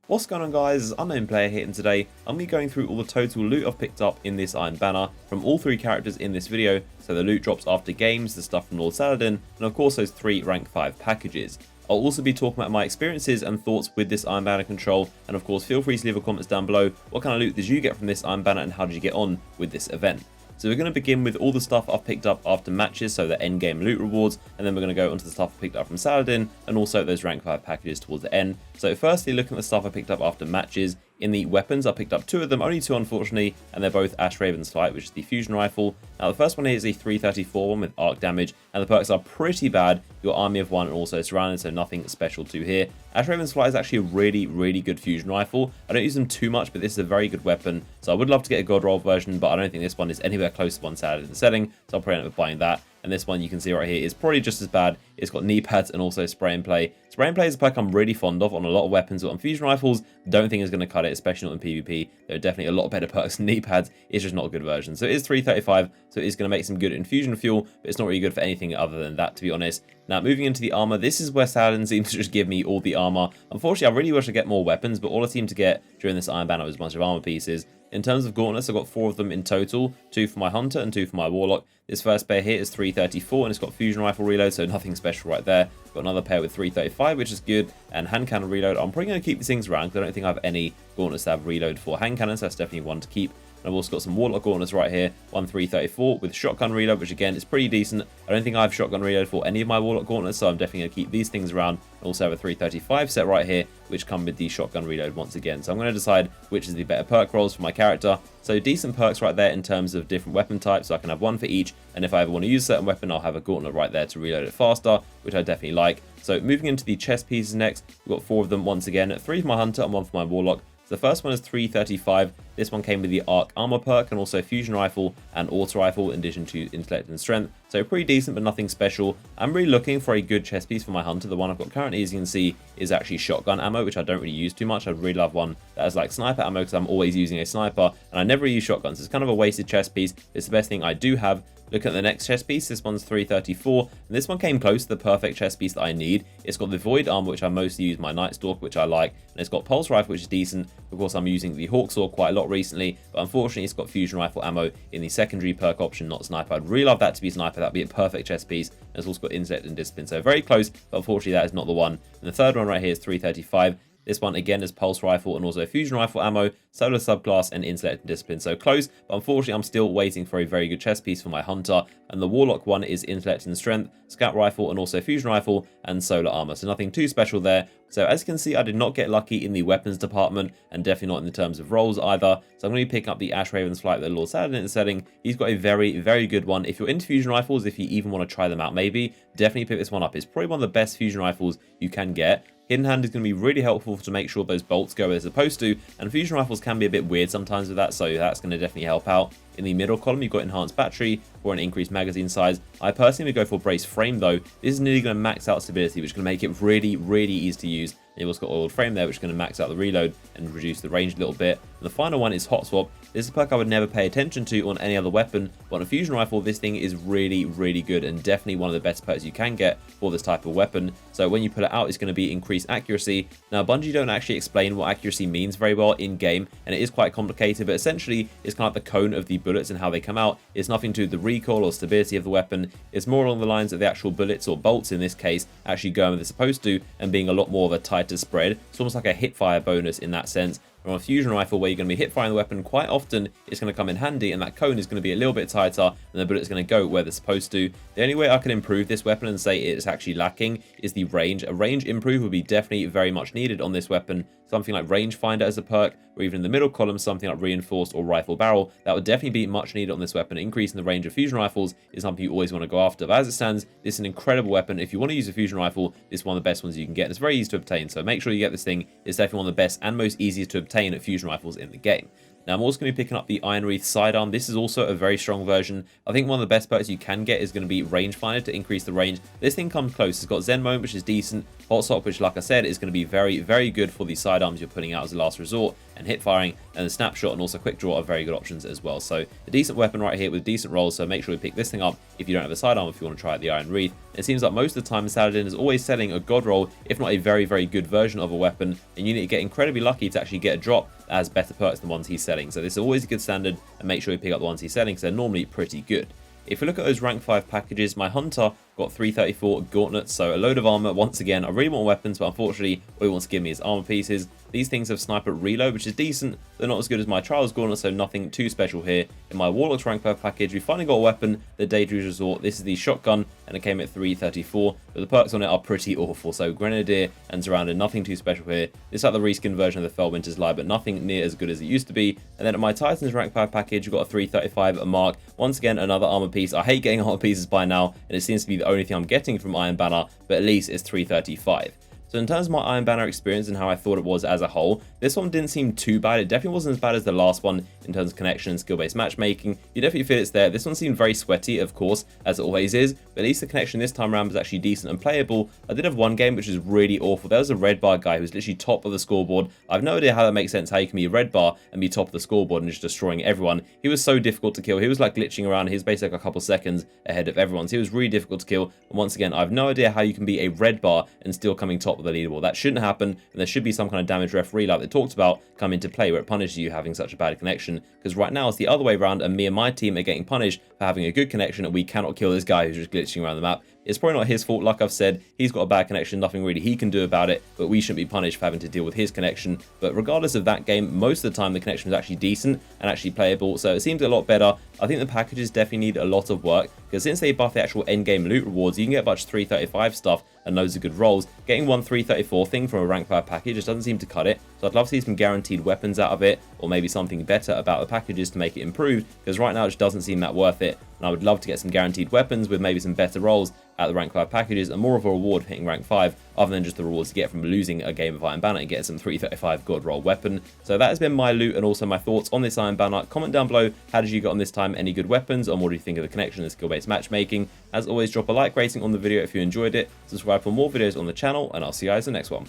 What's going on, guys? It's Unknown Player here, and today I'm going to be going through all the total loot I've picked up in this Iron Banner from all three characters in this video. So the loot drops after games, the stuff from Lord Saladin, and of course those 3 rank 5 packages. I'll also be talking about my experiences and thoughts with this Iron Banner control, and of course feel free to leave a comments down below. What kind of loot did you get from this Iron Banner and how did you get on with this event? So we're going to begin with all the stuff I've picked up after matches, so the end game loot rewards, and then we're going to go onto the stuff I picked up from Saladin, and also those rank 5 packages towards the end. So firstly, looking at the stuff I picked up after matches, in the weapons I picked up 2 of them, only 2 unfortunately, and they're both Ash Raven's Flight, which is the fusion rifle. Now the first one here is a 334 one with arc damage, and the perks are pretty bad. Your army of 1 and also surrounded, so nothing special to here. Ash Raven's Flight is actually a really good fusion rifle. I don't use them too much, but this is a very good weapon, so I would love to get a God Roll version, but I don't think this one is anywhere close to one Saladin in the setting, so I'll probably end up buying that. And this one you can see right here is probably just as bad. It's got knee pads and also spray and play. Spray and play is a perk I'm really fond of on a lot of weapons, but on fusion rifles, don't think it's going to cut it, especially not in PvP. There are definitely a lot better perks than knee pads. It's just not a good version. So it is 335, so it is going to make some good infusion fuel, but it's not really good for anything other than that, to be honest. Now, moving into the armor, this is where Saladin seems to just give me all the armor. Unfortunately, I really wish I get more weapons, but all I seem to get during this Iron Banner was a bunch of armor pieces. In terms of gauntlets, I've got 4 of them in total, 2 for my Hunter and 2 for my Warlock. This first pair here is 334 and it's got fusion rifle reload, so nothing special right there. Got another pair with 335, which is good, and hand cannon reload. I'm probably going to keep these things around because I don't think I have any gauntlets that have reload for hand cannons, so that's definitely one to keep. And I've also got some Warlock gauntlets right here, one 334 with shotgun reload, which again is pretty decent. I don't think I have shotgun reload for any of my Warlock gauntlets, so I'm definitely going to keep these things around. I also have a 335 set right here, which come with the shotgun reload once again. So I'm going to decide which is the better perk rolls for my character. So decent perks right there in terms of different weapon types, so I can have one for each. And if I ever want to use a certain weapon, I'll have a gauntlet right there to reload it faster, which I definitely like. So moving into the chest pieces next, we've got 4 of them once again, 3 for my Hunter and 1 for my Warlock. So the first one is 335. This one came with the arc armor perk and also fusion rifle and auto rifle in addition to intellect and strength. So pretty decent, but nothing special. I'm really looking for a good chest piece for my Hunter. The one I've got currently, as you can see, is actually shotgun ammo, which I don't really use too much. I'd really love one that has like sniper ammo because I'm always using a sniper and I never really use shotguns. It's kind of a wasted chest piece. It's the best thing I do have. Look at the next chest piece. This one's 334, and this one came close to the perfect chest piece that I need. It's got the Void Armor, which I mostly use my Night Stalk, which I like, and it's got Pulse Rifle, which is decent. Of course, I'm using the Hawk Saw quite a lot recently, but unfortunately, it's got Fusion Rifle ammo in the secondary perk option, not Sniper. I'd really love that to be Sniper. That'd be a perfect chest piece. And it's also got Intellect and Discipline, so very close, but unfortunately, that is not the one. And the third one right here is 335. This one again is Pulse Rifle and also Fusion Rifle ammo, Solar Subclass and Intellect and Discipline. So close, but unfortunately I'm still waiting for a very good chest piece for my Hunter. And the Warlock one is Intellect and Strength, Scout Rifle and also Fusion Rifle and Solar Armor. So nothing too special there. So as you can see, I did not get lucky in the weapons department and definitely not in the terms of rolls either. So I'm going to be picking up the Ash Raven's Flight with Lord Saladin in the setting. He's got a very good one. If you're into fusion rifles, if you even want to try them out maybe, definitely pick this one up. It's probably one of the best fusion rifles you can get. Hidden Hand is going to be really helpful to make sure those bolts go where they're supposed to, and fusion rifles can be a bit weird sometimes with that, so that's going to definitely help out. In the middle column, you've got Enhanced Battery for an increased magazine size. I personally would go for Brace Frame though. This is nearly going to max out stability, which is going to make it really easy to use. And you've also got Oiled Frame there, which is going to max out the reload and reduce the range a little bit. And the final one is Hot Swap. This is a perk I would never pay attention to on any other weapon, but on a fusion rifle, this thing is really good and definitely one of the best perks you can get for this type of weapon. So when you pull it out, it's going to be increased accuracy. Now, Bungie don't actually explain what accuracy means very well in game, and it is quite complicated, but essentially it's kind of like the cone of the bullets and how they come out. It's nothing to do with the recoil or stability of the weapon. It's more along the lines of the actual bullets or bolts in this case actually going where they're supposed to and being a lot more of a tighter spread. It's almost like a hip fire bonus in that sense. On a fusion rifle where you're going to be hip firing the weapon, quite often it's going to come in handy and that cone is going to be a little bit tighter and the bullet's going to go where they're supposed to. The only way I can improve this weapon and say it's actually lacking is the range. A range improve would be definitely very much needed on this weapon. Something like Rangefinder as a perk, or even in the middle column, something like Reinforced or Rifle Barrel, that would definitely be much needed on this weapon. Increasing the range of fusion rifles is something you always want to go after. But as it stands, this is an incredible weapon. If you want to use a fusion rifle, this is one of the best ones you can get. And it's very easy to obtain, so make sure you get this thing. It's definitely one of the best and most easiest to obtain fusion rifles in the game. Now I'm also going to be picking up the Iron Wreath Sidearm. This is also a very strong version. I think one of the best perks you can get is going to be Rangefinder to increase the range. This thing comes close. It's got Zen Moment, which is decent. Hot Swap, which like I said is going to be very, very good for the sidearms you're putting out as a last resort, and hip firing, and the Snapshot and also Quick Draw are very good options as well. So a decent weapon right here with decent rolls, so make sure you pick this thing up if you don't have a sidearm, if you want to try out the Iron Wreath. It seems like most of the time Saladin is always selling a god roll, if not a very, very good version of a weapon, and you need to get incredibly lucky to actually get a drop that has better perks than the ones he's selling. So this is always a good standard, and make sure you pick up the ones he's selling because they're normally pretty good. If we look at those rank 5 packages, my Hunter got 334 gauntlets, so a load of armor. Once again, I really want weapons, but unfortunately, all he wants to give me is armor pieces. These things have sniper reload, which is decent. They're not as good as my Trials gauntlet, so nothing too special here. In my Warlock's rank 5 package, we finally got a weapon, the Daedrus Resort. This is the shotgun, and it came at 334, but the perks on it are pretty awful. So Grenadier and Surrounded, nothing too special here. This is like the reskin version of the Felwinter's Lie, but nothing near as good as it used to be. And then at my Titans rank 5 package, we got a 335 a mark. Once again, another armor piece. I hate getting armor pieces by now, and it seems to be the only thing I'm getting from Iron Banner, but at least it's 335. So in terms of my Iron Banner experience and how I thought it was as a whole, this one didn't seem too bad. It definitely wasn't as bad as the last one in terms of connection and skill-based matchmaking. You definitely feel it's there. This one seemed very sweaty, of course, as it always is, but at least the connection this time around was actually decent and playable. I did have one game which was really awful. There was a red bar guy who was literally top of the scoreboard. I have no idea how that makes sense, how you can be a red bar and be top of the scoreboard and just destroying everyone. He was so difficult to kill. He was like glitching around. He was basically like a couple seconds ahead of everyone. So he was really difficult to kill. And once again, I have no idea how you can be a red bar and still coming top of the leaderboard. That shouldn't happen, and there should be some kind of damage referee like they talked about come into play where it punishes you having such a bad connection, because right now it's the other way around and me and my team are getting punished for having a good connection and we cannot kill this guy who's just glitching around the map. It's probably not his fault, like I've said, he's got a bad connection, nothing really he can do about it, but we shouldn't be punished for having to deal with his connection. But regardless of that game, most of the time the connection was actually decent and actually playable, so it seems a lot better. I think the packages definitely need a lot of work, because since they buff the actual endgame loot rewards, you can get a bunch of 335 stuff and loads of good rolls. Getting one 334 thing from a rank 5 package just doesn't seem to cut it, so I'd love to see some guaranteed weapons out of it, or maybe something better about the packages to make it improved, because right now it just doesn't seem that worth it, and I would love to get some guaranteed weapons with maybe some better rolls at the rank 5 packages, and more of a reward for hitting rank 5, other than just the rewards you get from losing a game of Iron Banner and getting some 335 god roll weapon. So that has been my loot and also my thoughts on this Iron Banner. Comment down below, how did you get on this time? Any good weapons, and what do you think of the connection and skill-based matchmaking? As always, drop a like rating on the video if you enjoyed it, subscribe for more videos on the channel, and I'll see you guys in the next one.